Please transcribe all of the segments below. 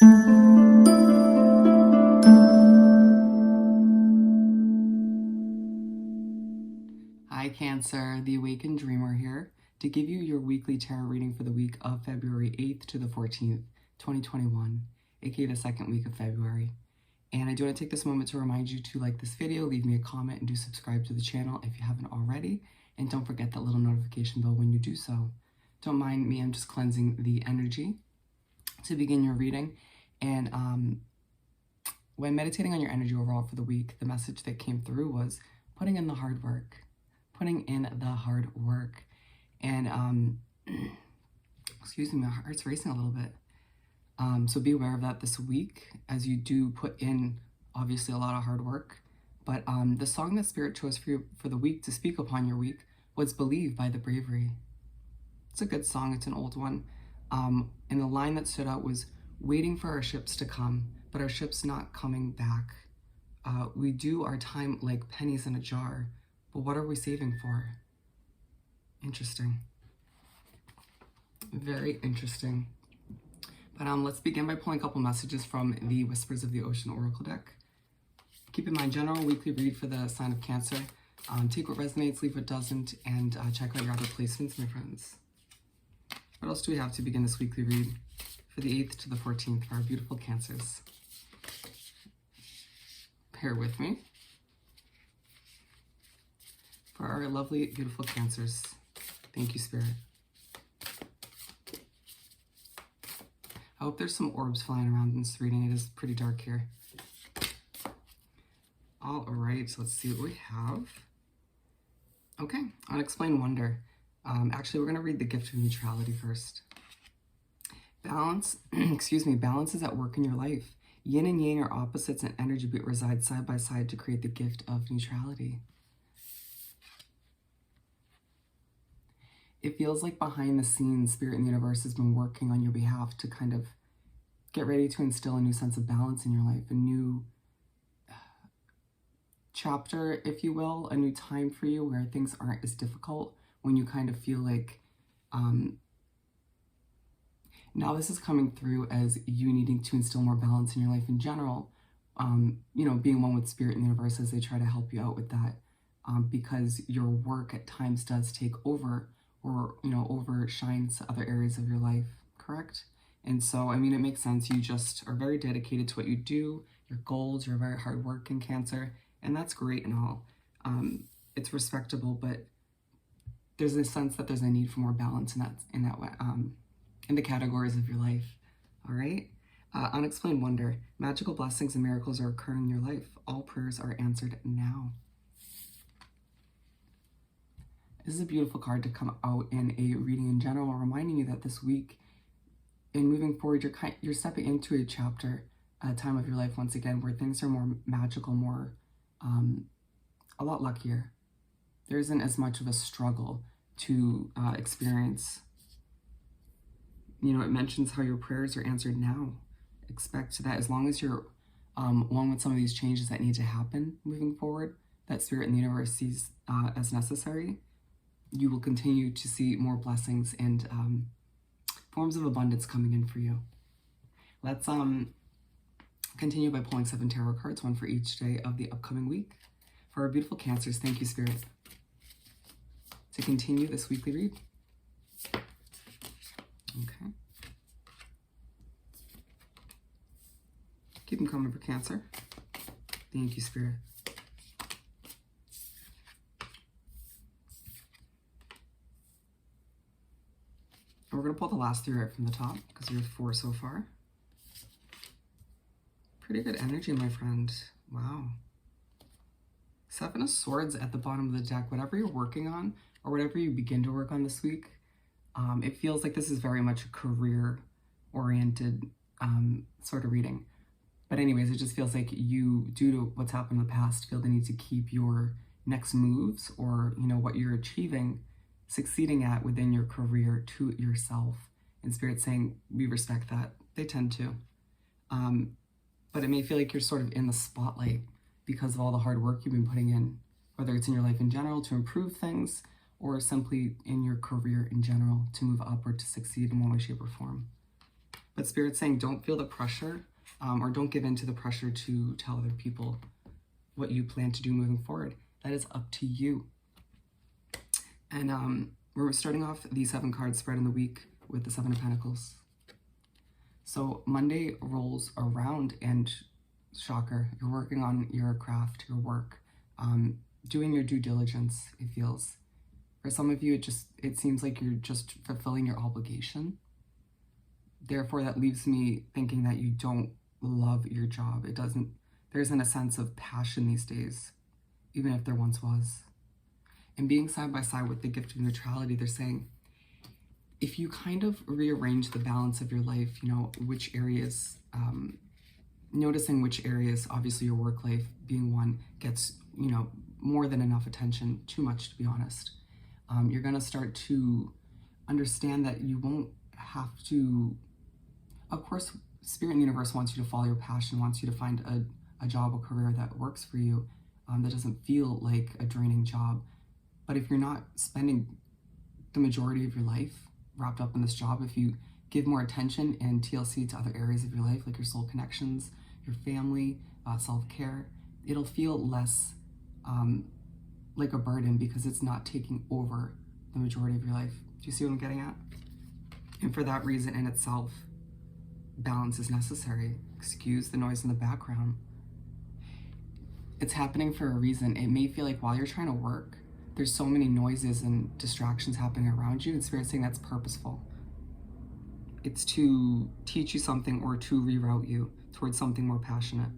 Hi Cancer, the Awakened Dreamer here to give you your weekly tarot reading for the week of February 8th to the 14th, 2021, aka the second week of February. And I do want to take this moment to remind you to like this video, leave me a comment, and do subscribe to the channel if you haven't already. And don't forget that little notification bell when you do so. Don't mind me, I'm just cleansing the energy to begin your reading. And when meditating on your energy overall for the week, the message that came through was putting in the hard work. Putting in the hard work. And excuse me, my heart's racing a little bit. So be aware of that this week as you do put in obviously a lot of hard work. But the song that Spirit chose for you for the week to speak upon your week was Believe by the Bravery. It's a good song, it's an old one. And the line that stood out was, waiting for our ships to come, but our ships not coming back. We do our time like pennies in a jar, but what are we saving for? Interesting. Very interesting. But let's begin by pulling a couple messages from the Whispers of the Ocean Oracle deck. Keep in mind, general weekly read for the sign of Cancer. Take what resonates, leave what doesn't, and check out your other placements, my friends. What else do we have to begin this weekly read for the 8th to the 14th for our beautiful Cancers? Bear with me. For our lovely, beautiful Cancers. Thank you, Spirit. I hope there's some orbs flying around in this reading. It is pretty dark here. All right, so let's see what we have. Okay, Unexplained Wonder. Actually, we're going to read the Gift of Neutrality first. Balance, excuse me, balance is at work in your life. Yin and yang are opposites and energy but reside side by side to create the gift of neutrality. It feels like behind the scenes, Spirit in the universe has been working on your behalf to kind of get ready to instill a new sense of balance in your life, a new chapter, if you will, a new time for you where things aren't as difficult, when you kind of feel like, now this is coming through as you needing to instill more balance in your life in general, you know, being one with Spirit in the universe as they try to help you out with that, because your work at times does take over, or, you know, overshines other areas of your life, correct? And so, I mean, it makes sense. You just are very dedicated to what you do, your goals, you're very hard working, Cancer, and that's great and all. It's respectable, but there's a sense that there's a need for more balance in that way, in the categories of your life, all right? Unexplained Wonder. Magical blessings and miracles are occurring in your life. All prayers are answered now. This is a beautiful card to come out in a reading in general, reminding you that this week, in moving forward, you're stepping into a chapter, a time of your life once again, where things are more magical, more, a lot luckier. There isn't as much of a struggle to experience. You know, it mentions how your prayers are answered now. Expect that as long as you're one with some of these changes that need to happen moving forward, that Spirit in the universe sees as necessary, you will continue to see more blessings and forms of abundance coming in for you. Let's continue by pulling 7 tarot cards, one for each day of the upcoming week. For our beautiful Cancers, thank you, Spirit, to continue this weekly read. Okay. Keep them coming for Cancer. Thank you, Spirit. And we're going to pull the last 3 right from the top, because we have 4 so far. Pretty good energy, my friend. Wow. 7 of Swords at the bottom of the deck. Whatever you're working on, or whatever you begin to work on this week, it feels like this is very much a career-oriented sort of reading. But anyways, it just feels like you, due to what's happened in the past, feel the need to keep your next moves, or, you know, what you're achieving, succeeding at within your career, to yourself. And Spirit's saying, we respect that. They tend to. But it may feel like you're sort of in the spotlight because of all the hard work you've been putting in, whether it's in your life in general to improve things, or simply in your career in general to move up or to succeed in one way, shape, or form. But Spirit's saying don't feel the pressure or don't give in to the pressure to tell other people what you plan to do moving forward. That is up to you. And we're starting off the 7 card spread in the week with the 7 of Pentacles. So Monday rolls around and shocker, you're working on your craft, your work, doing your due diligence, it feels. For some of you, it seems like you're just fulfilling your obligation. Therefore, that leaves me thinking that you don't love your job. There isn't a sense of passion these days, even if there once was. And being side by side with the gift of neutrality, they're saying, if you kind of rearrange the balance of your life, which areas, noticing which areas, obviously your work life being one, gets, more than enough attention, too much to be honest. You're going to start to understand that you won't have to, of course, Spirit and the universe wants you to follow your passion, wants you to find a job, a career that works for you, that doesn't feel like a draining job. But if you're not spending the majority of your life wrapped up in this job, if you give more attention and TLC to other areas of your life, like your soul connections, your family, self-care, it'll feel less like a burden because it's not taking over the majority of your life. Do you see what I'm getting at? And for that reason in itself, balance is necessary. Excuse the noise in the background. It's happening for a reason. It may feel like while you're trying to work, there's so many noises and distractions happening around you, and Spirit's saying that's purposeful. It's to teach you something or to reroute you towards something more passionate,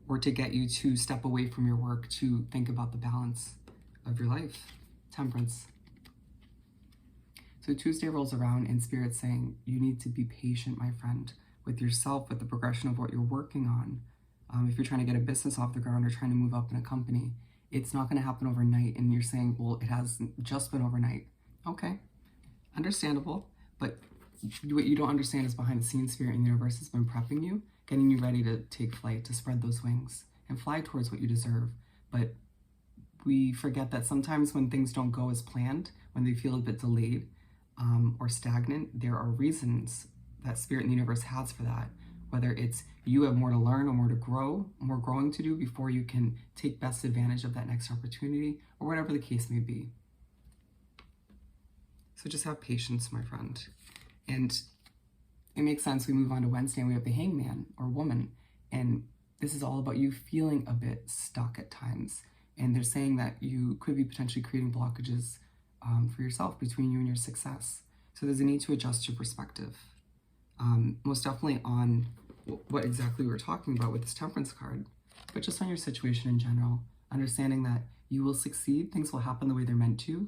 or to get you to step away from your work to think about the balance of your life. Temperance. So Tuesday rolls around and Spirit's saying you need to be patient, my friend, with yourself, with the progression of what you're working on. If you're trying to get a business off the ground or trying to move up in a company, it's not going to happen overnight. And you're saying, well, it has just been overnight. Okay, understandable. But what you don't understand is behind the scenes, Spirit and the universe has been prepping you, getting you ready to take flight, to spread those wings and fly towards what you deserve. But we forget that sometimes when things don't go as planned, when they feel a bit delayed or stagnant, there are reasons that Spirit and the universe has for that. Whether it's you have more to learn or more to grow, more growing to do before you can take best advantage of that next opportunity, or whatever the case may be. So just have patience, my friend. And it makes sense. We move on to Wednesday and we have the Hangman or woman. And this is all about you feeling a bit stuck at times. And they're saying that you could be potentially creating blockages for yourself between you and your success. So there's a need to adjust your perspective. Most definitely on what exactly we were talking about with this Temperance card, but just on your situation in general, understanding that you will succeed, things will happen the way they're meant to,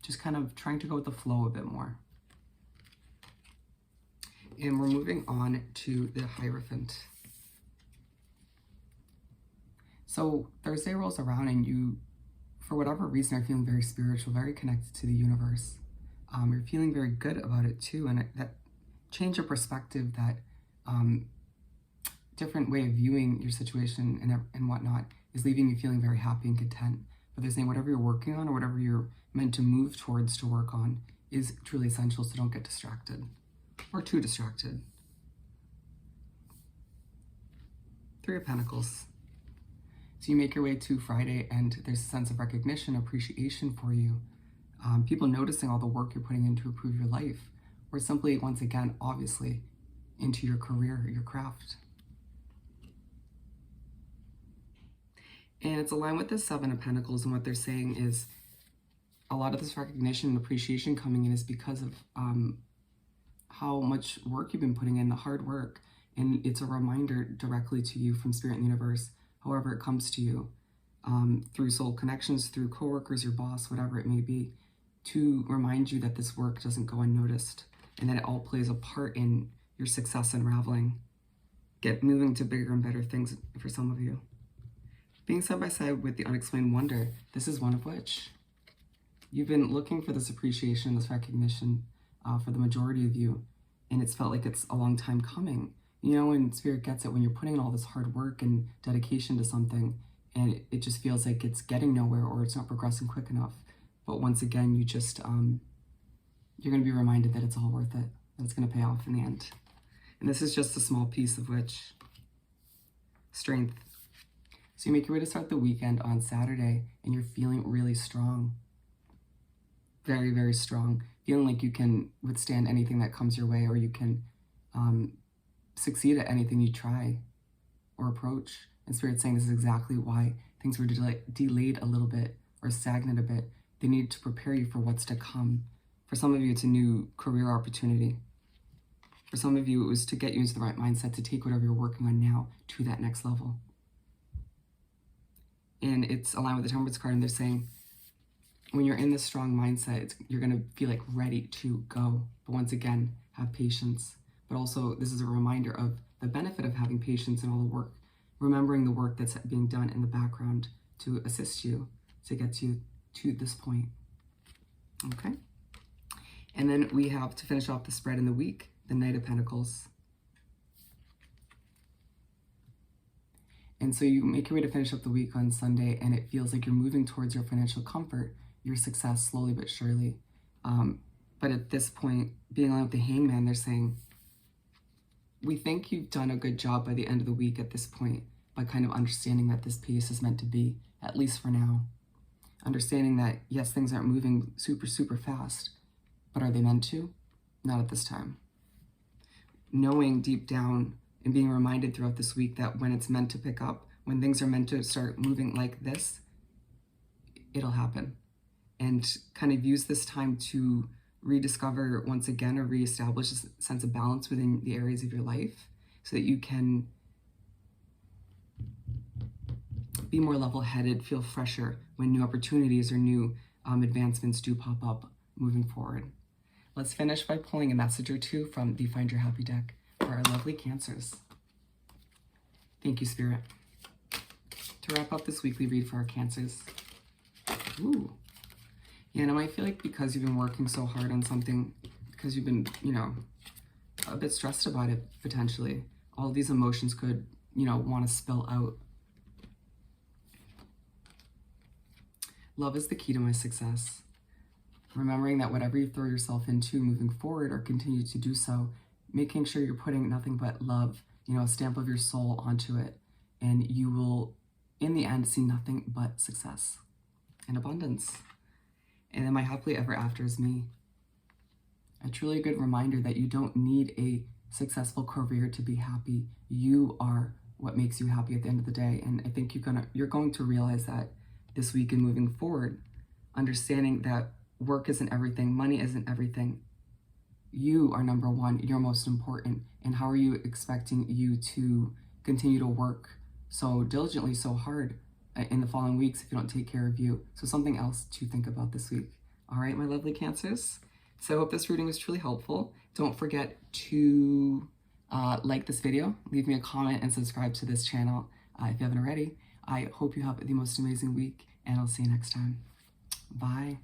just kind of trying to go with the flow a bit more. And we're moving on to the Hierophant. So Thursday rolls around and you, for whatever reason, are feeling very spiritual, very connected to the universe. You're feeling very good about it too, and that change of perspective, that different way of viewing your situation and whatnot is leaving you feeling very happy and content. But they're saying whatever you're working on or whatever you're meant to move towards to work on is truly essential, so don't get distracted or too distracted. 3 of Pentacles. So you make your way to Friday and there's a sense of recognition, appreciation for you. People noticing all the work you're putting in to improve your life, or simply, once again, obviously, into your career, your craft. And it's aligned with the 7 of Pentacles, and what they're saying is a lot of this recognition and appreciation coming in is because of how much work you've been putting in, the hard work, and it's a reminder directly to you from Spirit and the universe, however it comes to you, through soul connections, through coworkers, your boss, whatever it may be, to remind you that this work doesn't go unnoticed and that it all plays a part in your success unraveling, moving to bigger and better things for some of you. Being side by side with the unexplained wonder, this is one of which. You've been looking for this appreciation, this recognition for the majority of you, and it's felt like it's a long time coming. You know, when Spirit gets it, when you're putting in all this hard work and dedication to something, and it just feels like it's getting nowhere or it's not progressing quick enough. But once again, you just, you're going to be reminded that it's all worth it. That's going to pay off in the end. And this is just a small piece of which strength. So you make your way to start the weekend on Saturday and you're feeling really strong. Very, very strong. Feeling like you can withstand anything that comes your way, or you can succeed at anything you try or approach. And Spirit's saying this is exactly why things were delayed a little bit or stagnant a bit. They need to prepare you for what's to come. For some of you, it's a new career opportunity. For some of you, it was to get you into the right mindset to take whatever you're working on now to that next level. And it's aligned with the Temperance card, and they're saying, when you're in this strong mindset, you're going to feel like ready to go. But once again, have patience. But also, this is a reminder of the benefit of having patience in all the work, remembering the work that's being done in the background to assist you, to get you to this point. Okay? And then we have, to finish off the spread in the week, the Knight of Pentacles. And so you make your way to finish up the week on Sunday, and it feels like you're moving towards your financial comfort, your success, slowly but surely. But at this point, being on with the Hangman, they're saying, we think you've done a good job by the end of the week at this point, by kind of understanding that this pace is meant to be, at least for now. Understanding that, yes, things aren't moving super, super fast, but are they meant to? Not at this time. Knowing deep down and being reminded throughout this week that when it's meant to pick up, when things are meant to start moving like this, it'll happen. And kind of use this time to rediscover once again, or reestablish a sense of balance within the areas of your life, so that you can be more level-headed, feel fresher when new opportunities or new advancements do pop up moving forward. Let's finish by pulling a message or two from the Find Your Happy deck for our lovely Cancers. Thank you, Spirit. To wrap up this weekly read for our Cancers. Ooh. Yeah, and I might feel like because you've been working so hard on something, because you've been, a bit stressed about it, potentially, all these emotions could, want to spill out. Love is the key to my success. Remembering that whatever you throw yourself into moving forward, or continue to do so, making sure you're putting nothing but love, a stamp of your soul onto it, and you will, in the end, see nothing but success and abundance. And then my happily ever after is me. A truly good reminder that you don't need a successful career to be happy. You are what makes you happy at the end of the day. And I think you're going to realize that this week and moving forward, understanding that work isn't everything, money isn't everything. You are number one, you're most important. And how are you expecting you to continue to work so diligently, so hard in the following weeks if you don't take care of you? So something else to think about this week. All right, my lovely Cancers. So I hope this reading was truly helpful. Don't forget to like this video, leave me a comment, and subscribe to this channel if you haven't already. I hope you have the most amazing week, and I'll see you next time. Bye.